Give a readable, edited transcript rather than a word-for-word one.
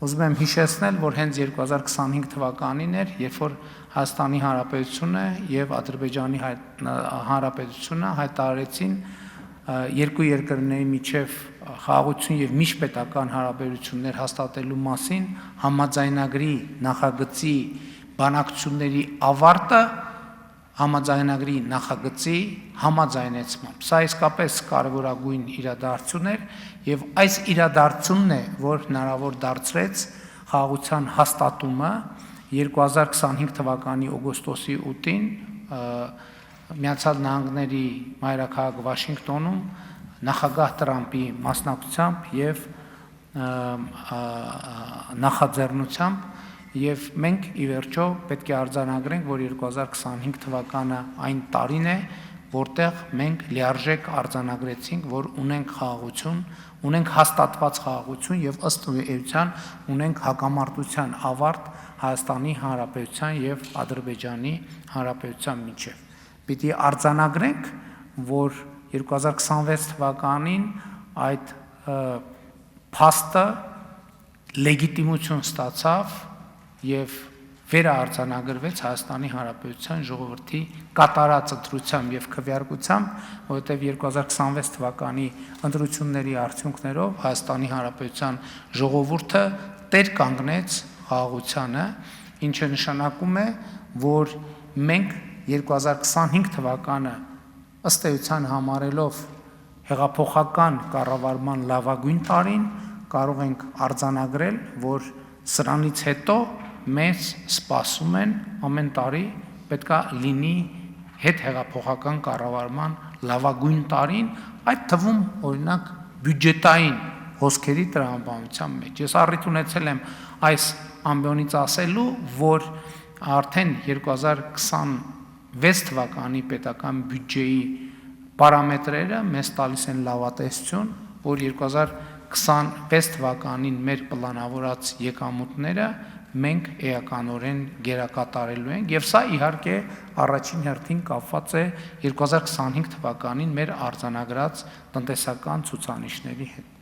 ուզում եմ հիշեցնել, որ հենց 2025 թվականին էր, երբ որ Հայաստանի Հանրապետությունը եւ Ադրբեջանի Հանրապետությունը հայտարարեցին երկու երկրների միջև խաղաղություն եւ միջպետական հարաբերություններ հաստատելու մասին համաձայնագրի նախագծի բանակցությունների ավարտը համաձայնագրի նախագծի համաձայնեցմամբ։ Սա իսկապես կարևորագույն իրադարձություն էր եւ այս իրադարձությունն է, որ հնարավոր դարձրեց խաղաղության հաստատումը 2025 թվականի օգոստոսի 8-ին Միացյալ Նահանգների մայրաքաղաք Վաշինգտոնում նախագահ Տրամպի մասնակցությամբ եւ նախաձեռնությամբ եւ մենք ի վերջո պետք է արձանագրենք, որ 2025 թվականը այն տարին է, որտեղ մենք լիարժեք արձանագրեցինք, որ ունենք խաղաղություն, ունենք հաստատված խաղաղություն եւ ըստ էության ունենք հակամարտության ավարտ Հայաստանի Հանրապետության եւ Ադրբեջանի Հանրապետության միջեւ։ Պիտի արձանագրենք, որ 2026 թվականին այդ փաստը լեգիտիմություն ստացավ եւ վերաարձանագրվեց Հայաստանի Հանրապետության ժողովրդի կատարած ընտրությամբ եւ քվեարկությամբ, որովհետեւ 2026 թվականի ընտրությունների արդյունքներով Հայաստանի Հանրապետության ժողովուրդը տեր կանգնեց խաղաղությանը, ինչը նշանակում է, որ մենք 2025 թվականը ըստ էության համարելով հեղափոխական կառավարման լավագույն տարին կարող ենք արձանագրել, որ սրանից հետո մեզ սպասում են ամեն տարի պետքա լինի հետ հեղափոխական կառավարման լավագույն տարին, այդ թվում օրինակ բյուջետային հոսքերի տրամաբանության մեջ։ Ես առիթ ունեցել եմ այս ամբիոնից ասելու, որ արդեն 2026 թվականի պետական բյուջեի պարամետրերը մեզ տալիս են լավատեսություն, որ 2026 թվականին մեր պլանավորած եկամուտները մենք էականորեն գերակատարելու ենք եւ սա իհարկե առաջին հերթին կապված է 2025 թվականին մեր արձանագրած տնտեսական ցուցանիշների հետ։